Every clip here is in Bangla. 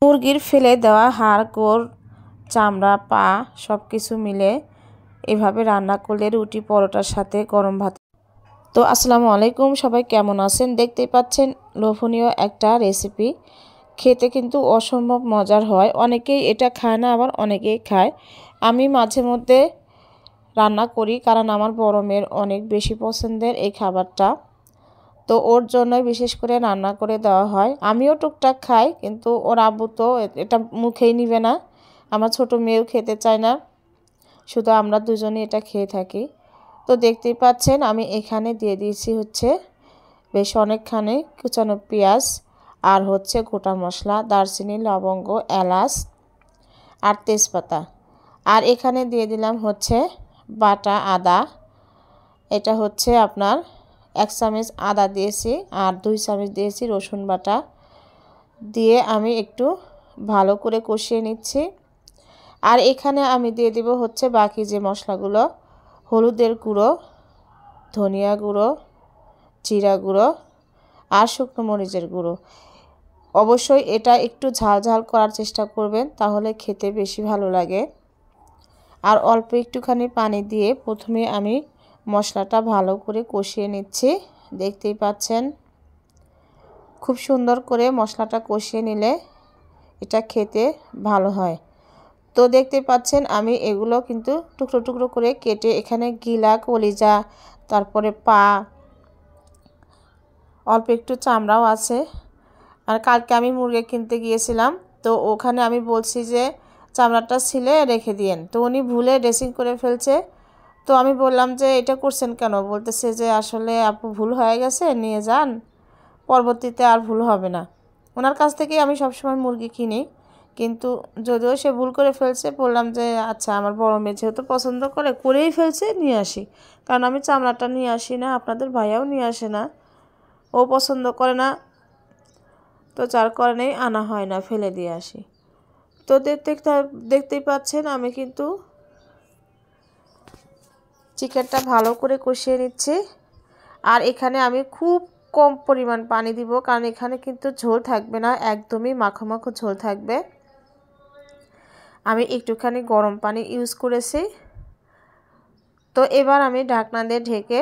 মুরগির ফেলে দেওয়া হাড় গোড় চামড়া পা সব কিছু মিলে এভাবে রান্না করলে রুটি পরোটার সাথে গরম ভাত। তো আসসালামু আলাইকুম, সবাই কেমন আছেন? দেখতেই পাচ্ছেন লোভনীয় একটা রেসিপি, খেতে কিন্তু অসম্ভব মজার হয়। অনেকেই এটা খায় না, আবার অনেকেই খায়। আমি মাঝে মধ্যে রান্না করি কারণ আমার বড় মেয়ের অনেক বেশি পছন্দের এই খাবারটা, তো ওর জন্যই বিশেষ করে রান্না করে দেওয়া হয়। আমিও টুকটাক খাই, কিন্তু ওর আব্বু তো এটা মুখেই নিবে না, আমার ছোট মেয়েও খেতে চায় না, শুধু আমরা দুজনই এটা খেয়ে থাকি। তো দেখতেই পাচ্ছেন আমি এখানে দিয়ে দিয়েছি হচ্ছে বেশ অনেকখানি কুচানো পেঁয়াজ, আর হচ্ছে গোটা মশলা, দারচিনি, লবঙ্গ, এলাচ আর তেজপাতা। আর এখানে দিয়ে দিলাম হচ্ছে বাটা আদা। এটা হচ্ছে আপনার 1 চামচ আদা দিয়েছি, আর 2 চামচ দিয়েছি রসুন বাটা দিয়ে আমি একটু ভালো করে কষিয়ে নিচ্ছি। আর এখানে আমি দিয়ে দিব হচ্ছে বাকি যে মশলাগুলো, হলুদের গুঁড়ো, ধনিয়া গুঁড়ো, জিরা গুঁড়ো আর শুকনো মরিচের গুঁড়ো। অবশ্যই এটা একটু ঝাল ঝাল করার চেষ্টা করবেন, তাহলে খেতে বেশি ভালো লাগে। আর অল্প একটুখানি পানি দিয়ে প্রথমে আমি মশলাটা ভালো করে কষিয়ে নিচ্ছি। দেখতেই পাচ্ছেন খুব সুন্দর করে মশলাটা কষিয়ে নিলে এটা খেতে ভালো হয়। তো দেখতে পাচ্ছেন আমি এগুলো কিন্তু টুকরো টুকরো করে কেটে, এখানে গিলা, কলিজা, তারপরে পা, অল্প একটু চামড়াও আছে। আর কালকে আমি মুরগি কিনতে গিয়েছিলাম, তো ওখানে আমি বলছি যে চামড়াটা ছিলে রেখে দিয়েন, তো উনি ভুলে ড্রেসিং করে ফেলছে। তো আমি বললাম যে এটা করছেন কেন? বলতেছে যে আসলে আপু ভুল হয়ে গেছে, নিয়ে যান, পরবর্তীতে আর ভুল হবে না। ওনার কাছ থেকেই আমি সবসময় মুরগি কিনি, কিন্তু যদিও সে ভুল করে ফেলছে, বললাম যে আচ্ছা আমার বড় মেয়ে যেহেতু পছন্দ করে, করেই ফেলছে, নিয়ে আসি। কারণ আমি চামড়াটা নিয়ে আসি না, আপনাদের ভাইয়াও নিয়ে আসে না, ও পছন্দ করে না, তো যার কারণেই আনা হয় না, ফেলে দিয়ে আসি। তো দেখতেই পাচ্ছেন আমি কিন্তু চিকেনটা ভালো করে কষিয়ে নিচ্ছি। আর এখানে আমি খুব কম পরিমাণ পানি দিব, কারণ এখানে কিন্তু ঝোল থাকবে না, একদমই মাখো মাখো ঝোল থাকবে। আমি একটুখানি গরম পানি ইউজ করেছি। তো এবার আমি ঢাকনা দিয়ে ঢেকে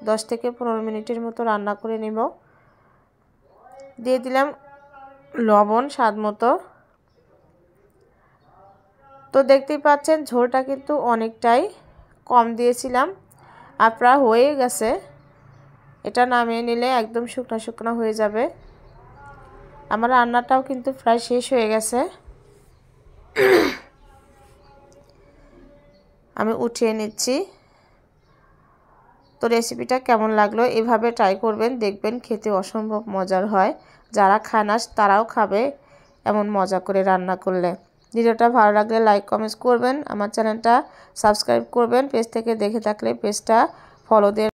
10 থেকে 15 মিনিটের মতো রান্না করে নেব। দিয়ে দিলাম লবণ স্বাদ মতো। তো দেখতেই পাচ্ছেন ঝোলটা কিন্তু অনেকটাই কম দিয়েছিলাম, আর প্রায় হয়ে গেছে। এটা নামিয়ে নিলে একদম শুকনো শুকনো হয়ে যাবে। আমার রান্নাটাও কিন্তু প্রায় শেষ হয়ে গেছে, আমি উঠিয়ে নিচ্ছি। তো রেসিপিটা কেমন লাগলো? এভাবে ট্রাই করবেন, দেখবেন খেতে অসম্ভব মজার হয়। যারা খায় না তারাও খাবে এমন মজা করে রান্না করলে। ভিডিওটা ভালো লাগলে লাইক কমেন্টস করবেন, আমার চ্যানেলটা সাবস্ক্রাইব করবেন, পেজ থেকে দেখে থাকলে পেজটা ফলো দিয়ে